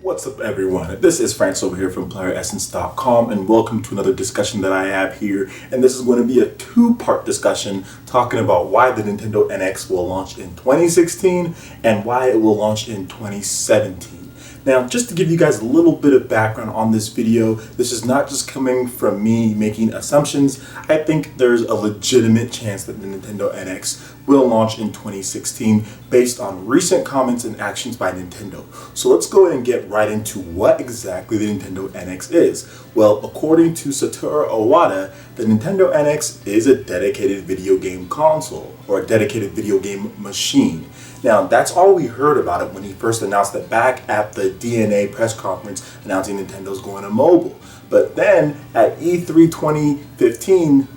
What's up, everyone? This is Francis over here from PlayerEssence.com, and welcome to another discussion that I have here. And this is going to be a two-part discussion talking about why the Nintendo NX will launch in 2016 and why it will launch in 2017. Now, just to give you guys a little bit of background on this video, this is not just coming from me making assumptions. I think there's a legitimate chance that the Nintendo NX will launch in 2016 based on recent comments and actions by Nintendo. So let's go ahead and get right into what exactly the Nintendo NX is. Well, according to Satoru Iwata, the Nintendo NX is a dedicated video game console or a dedicated video game machine. Now, that's all we heard about it when he first announced it back at the DNA press conference announcing Nintendo's going to mobile. But then at E3 2015,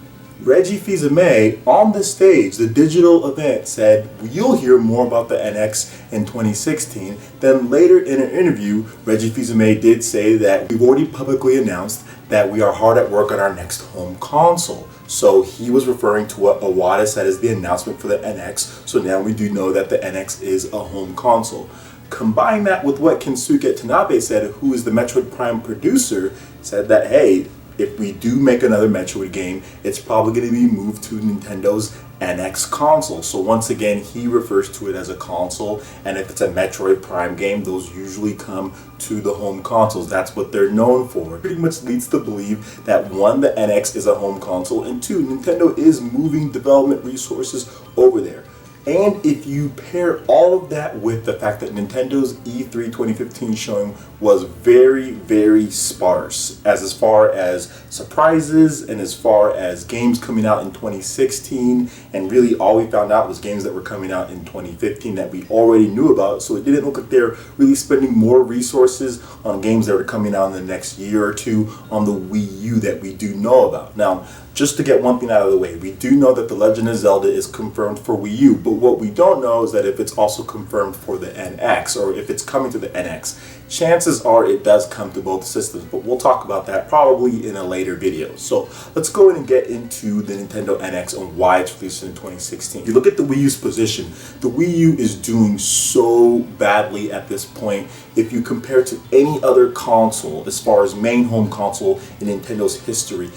Reggie Fils-Aimé on the stage, the digital event, said, "You'll hear more about the NX in 2016. Then later in an interview, Reggie Fils-Aimé did say that we've already publicly announced that we are hard at work on our next home console. So he was referring to what Iwata said as the announcement for the NX. So now we do know that the NX is a home console. Combine that with what Kensuke Tanabe said, who is the Metroid Prime producer, said that, hey, if we do make another Metroid game, it's probably going to be moved to Nintendo's NX console. So once again, he refers to it as a console, and if it's a Metroid Prime game, those usually come to the home consoles. That's what they're known for. Pretty much leads to believe that one, the NX is a home console, and two, Nintendo is moving development resources over there. And if you pair all of that with the fact that Nintendo's E3 2015 showing was very, very sparse as far as surprises and as far as games coming out in 2016, and really all we found out was games that were coming out in 2015 that we already knew about, so it didn't look like they're really spending more resources on games that are coming out in the next year or two on the Wii U that we do know about. Now, just to get one thing out of the way, we do know that The Legend of Zelda is confirmed for Wii U, but what we don't know is that if it's also confirmed for the NX, or if it's coming to the NX. Chances are it does come to both systems, but we'll talk about that probably in a later video. So let's go ahead and get into the Nintendo NX and why it's released in 2016. If you look at the Wii U's position, the Wii U is doing so badly at this point if you compare to any other console as far as main home console in Nintendo's history.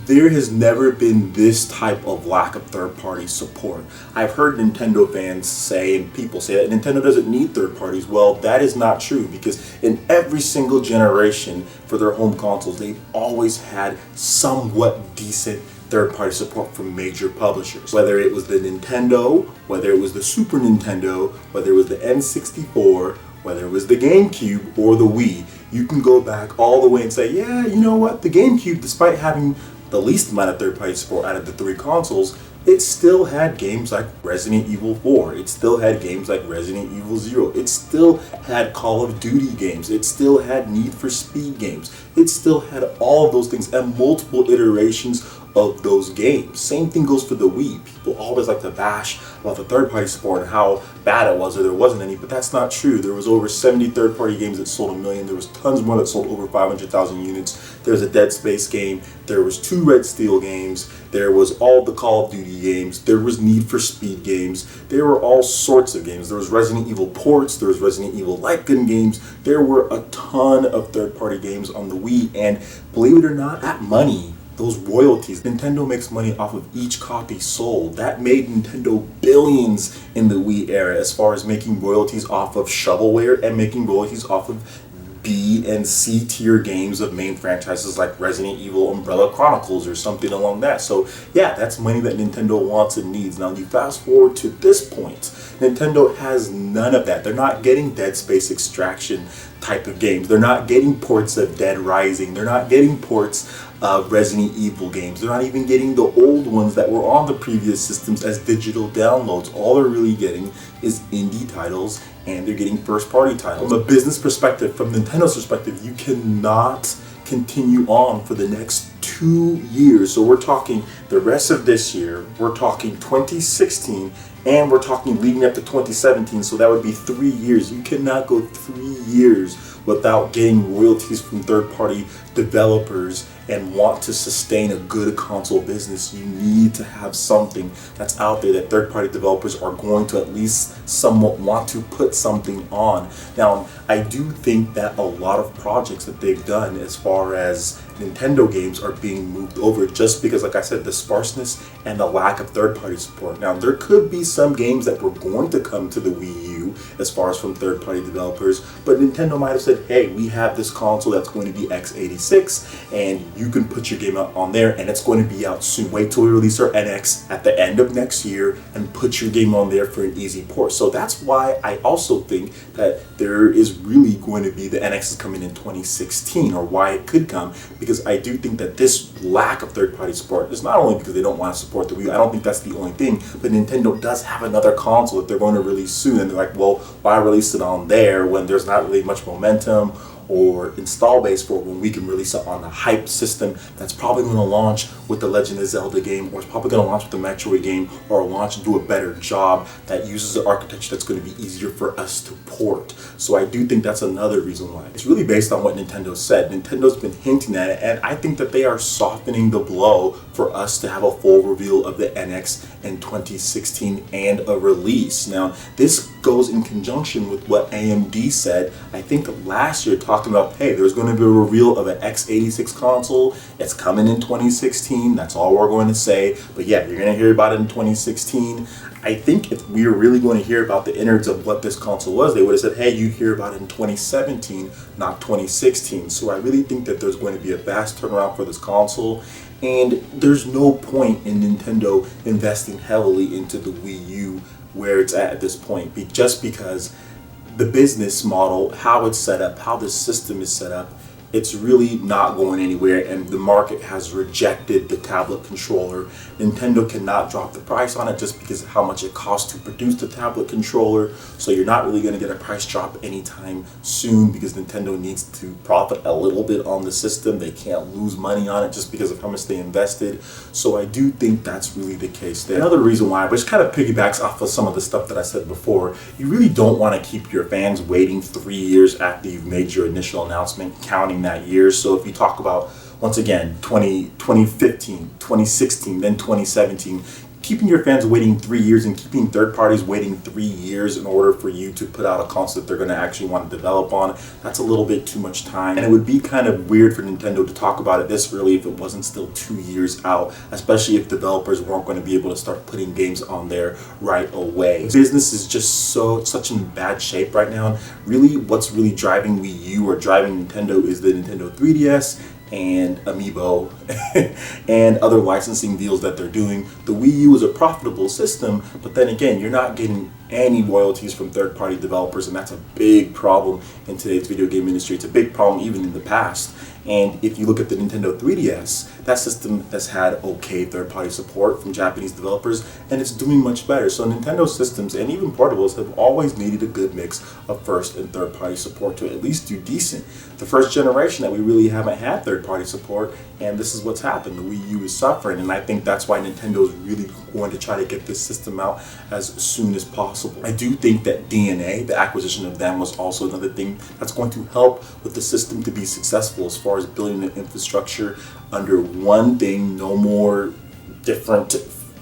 There has never been this type of lack of third-party support. I've heard Nintendo fans say, and people say, that Nintendo doesn't need third parties. Well, that is not true, because in every single generation for their home consoles, they've always had somewhat decent third-party support from major publishers. Whether it was the Nintendo, whether it was the Super Nintendo, whether it was the N64, whether it was the GameCube or the Wii, you can go back all the way and say, yeah, you know what, the GameCube, despite having the least amount of third-party support out of the three consoles, it still had games like Resident Evil 4. It still had games like Resident Evil 0. It still had Call of Duty games. It still had Need for Speed games. It still had all of those things and multiple iterations of those games. Same thing goes for the Wii. People always like to bash about the third-party support and how bad it was or there wasn't any, but that's not true. There was over 70 third-party games that sold 1 million. There was tons more that sold over 500,000 units. There was a Dead Space game. There was 2 Red Steel games. There was all the Call of Duty games. There was Need for Speed games. There were all sorts of games. There was Resident Evil ports. There was Resident Evil light gun games. There were a ton of third-party games on the Wii, and believe it or not, that money, those royalties, Nintendo makes money off of each copy sold. That made Nintendo billions in the Wii era as far as making royalties off of shovelware and making royalties off of B and C tier games of main franchises like Resident Evil Umbrella Chronicles or something along that. So yeah, that's money that Nintendo wants and needs. Now you fast forward to this point, Nintendo has none of that. They're not getting Dead Space Extraction type of games. They're not getting ports of Dead Rising. They're not getting ports of Resident Evil games. They're not even getting the old ones that were on the previous systems as digital downloads. All they're really getting is indie titles, and they're getting first-party titles. From a business perspective, from Nintendo's perspective, you cannot continue on for the next 2 years. So we're talking the rest of this year, we're talking 2016, and we're talking leading up to 2017, so that would be 3 years. You cannot go 3 years without getting royalties from third-party developers and want to sustain a good console business, you need to have something that's out there that third-party developers are going to at least somewhat want to put something on. Now, I do think that a lot of projects that they've done as far as Nintendo games are being moved over just because, like I said, the sparseness and the lack of third-party support. Now, there could be some games that were going to come to the Wii U as far as from third-party developers, but Nintendo might have said, hey, we have this console that's going to be x86 and you can put your game out on there and it's going to be out soon. Wait till we release our NX at the end of next year and put your game on there for an easy port. So that's why I also think that there is really going to be the NX is coming in 2016, or why it could come, because I do think that this lack of third-party support is not only because they don't want to support the Wii U. I don't think that's the only thing, but Nintendo does have another console that they're going to release soon, and they're like, well, why release it on there when there's not really much momentum or install base for it when we can release it on the hype system that's probably going to launch with the Legend of Zelda game, or it's probably going to launch with the Metroid game, or launch and do a better job that uses an architecture that's going to be easier for us to port. So I do think that's another reason why. It's really based on what Nintendo said. Nintendo's been hinting at it, and I think that they are softening the blow for us to have a full reveal of the NX in 2016 and a release. Now, this goes in conjunction with what AMD said, I think last year, talking about, hey, there's going to be a reveal of an x86 console. It's coming in 2016. That's all we're going to say. But yeah, you're going to hear about it in 2016. I think if we were really going to hear about the innards of what this console was, they would have said, hey, you hear about it in 2017, not 2016. So I really think that there's going to be a fast turnaround for this console. And there's no point in Nintendo investing heavily into the Wii U where it's at this point, just because the business model, how it's set up, how the system is set up, it's really not going anywhere, and the market has rejected the tablet controller. Nintendo cannot drop the price on it just because of how much it costs to produce the tablet controller, so you're not really going to get a price drop anytime soon because Nintendo needs to profit a little bit on the system. They can't lose money on it just because of how much they invested. So I do think that's really the case there. Another reason why, which kind of piggybacks off of some of the stuff that I said before, you really don't want to keep your fans waiting 3 years after you've made your initial announcement, counting that year. So if you talk about, once again, 2015, 2016, then 2017, keeping your fans waiting 3 years and keeping third parties waiting 3 years in order for you to put out a console that they're going to actually want to develop on, that's a little bit too much time. And it would be kind of weird for Nintendo to talk about it this early if it wasn't still 2 years out, especially if developers weren't going to be able to start putting games on there right away. Business is just such in bad shape right now. Really, what's really driving Wii U or driving Nintendo is the Nintendo 3DS and Amiibo and other licensing deals that they're doing. The Wii U is a profitable system, but then again, you're not getting any royalties from third-party developers, and that's a big problem in today's video game industry. It's a big problem even in the past. And if you look at the Nintendo 3DS, that system has had okay third-party support from Japanese developers, and it's doing much better. So Nintendo systems and even portables have always needed a good mix of first and third-party support to at least do decent. The first generation that we really haven't had third-party support, and this is what's happened. The Wii U is suffering, and I think that's why Nintendo is really going to try to get this system out as soon as possible. I do think that DNA, the acquisition of them, was also another thing that's going to help with the system to be successful as far as building an infrastructure under one thing, no more different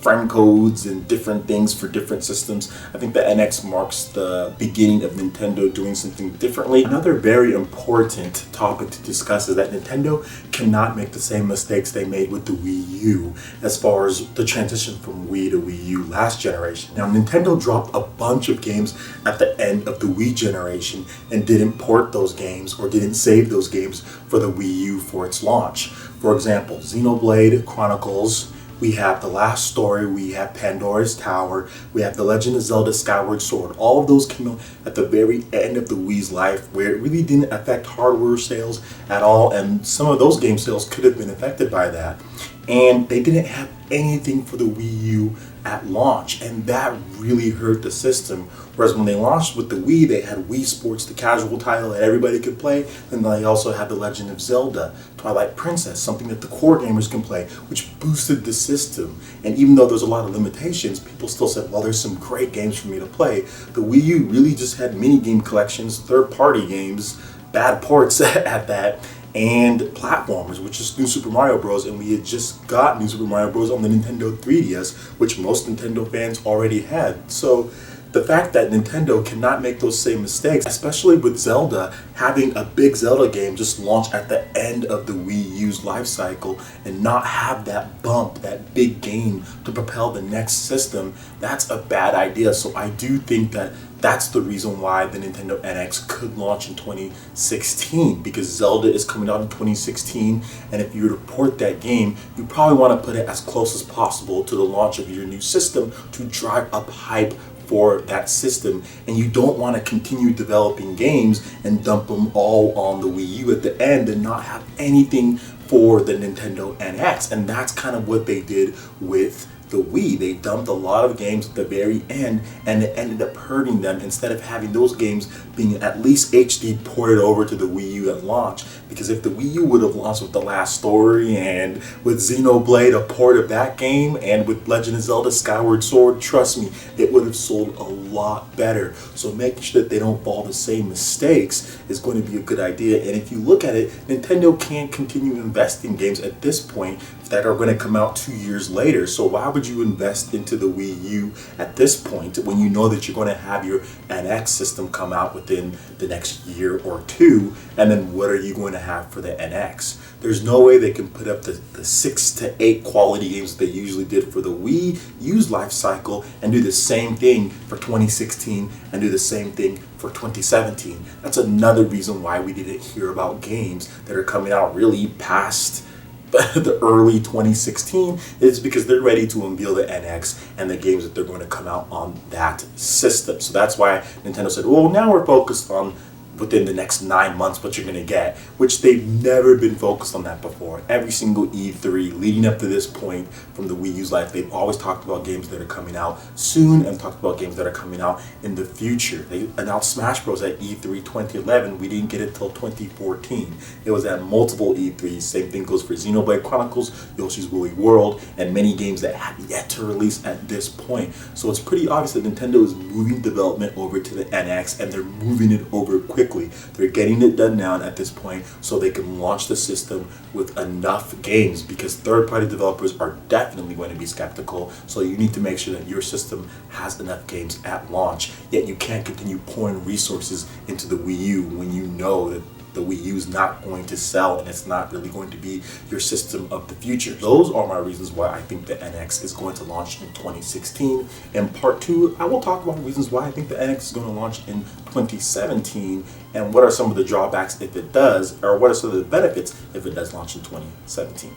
frame codes and different things for different systems. I think the NX marks the beginning of Nintendo doing something differently. Another very important topic to discuss is that Nintendo cannot make the same mistakes they made with the Wii U as far as the transition from Wii to Wii U last generation. Now, Nintendo dropped a bunch of games at the end of the Wii generation and didn't port those games or didn't save those games for the Wii U for its launch. For example, Xenoblade Chronicles, we have The Last Story, we have Pandora's Tower, we have The Legend of Zelda Skyward Sword. All of those came out at the very end of the Wii's life, where it really didn't affect hardware sales at all, and some of those game sales could have been affected by that. And they didn't have anything for the Wii U at launch, and that really hurt the system. Whereas when they launched with the Wii, they had Wii Sports, the casual title that everybody could play, and they also had The Legend of Zelda Twilight Princess, something that the core gamers can play, which boosted the system. And even though there's a lot of limitations, people still said, well, there's some great games for me to play. The Wii U really just had mini game collections, third-party games, bad ports at that, and platformers, which is New Super Mario Bros. And we had just got New Super Mario Bros. On the Nintendo 3DS, which most Nintendo fans already had. So the fact that Nintendo cannot make those same mistakes, especially with Zelda, having a big Zelda game just launch at the end of the Wii U's life cycle and not have that bump, that big game to propel the next system, that's a bad idea. So I do think that that's the reason why the Nintendo NX could launch in 2016, because Zelda is coming out in 2016, and if you were to port that game, you probably want to put it as close as possible to the launch of your new system to drive up hype for that system. And you don't want to continue developing games and dump them all on the Wii U at the end and not have anything for the Nintendo NX. And that's kind of what they did with the Wii. They dumped a lot of games at the very end, and it ended up hurting them instead of having those games being at least HD ported over to the Wii U at launch. Because if the Wii U would have launched with The Last Story and with Xenoblade, a port of that game, and with Legend of Zelda Skyward Sword, trust me, it would have sold a lot better. So making sure that they don't fall the same mistakes is going to be a good idea. And if you look at it, Nintendo can't continue investing in games at this point that are going to come out 2 years later. So why would you invest into the Wii U at this point when you know that you're going to have your NX system come out within the next year or two, and then what are you going to have for the NX? There's no way they can put up the 6 to 8 quality games they usually did for the Wii U's life cycle and do the same thing for 2016 and do the same thing for 2017. That's another reason why we didn't hear about games that are coming out really past the early 2016, is because they're ready to unveil the NX and the games that they're going to come out on that system. So that's why Nintendo said, well, now we're focused on within the next 9 months what you're going to get, which they've never been focused on that before. Every single E3 leading up to this point from the Wii U's life, they've always talked about games that are coming out soon and talked about games that are coming out in the future. They announced Smash Bros. At E3 2011. We didn't get it till 2014. It was at multiple E3s. Same thing goes for Xenoblade Chronicles, Yoshi's Woolly World, and many games that have yet to release at this point. So it's pretty obvious that Nintendo is moving development over to the NX, and they're moving it over quickly. They're getting it done now at this point so they can launch the system with enough games, because third-party developers are definitely going to be skeptical. So you need to make sure that your system has enough games at launch, yet you can't continue pouring resources into the Wii U when you know that the Wii U is not going to sell and it's not really going to be your system of the future. Those are my reasons why I think the NX is going to launch in 2016. In part 2, I will talk about reasons why I think the NX is going to launch in 2017 and what are some of the drawbacks if it does, or what are some of the benefits if it does launch in 2017.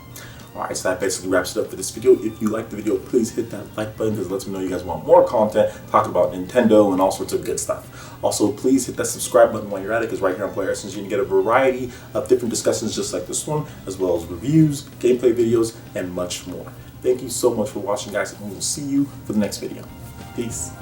Alright, so that basically wraps it up for this video. If you liked the video, please hit that like button because it lets me know you guys want more content talking about Nintendo and all sorts of good stuff. Also, please hit that subscribe button while you're at it, because right here on PlayerEssence you can get a variety of different discussions just like this one, as well as reviews, gameplay videos, and much more. Thank you so much for watching, guys, and we will see you for the next video. Peace.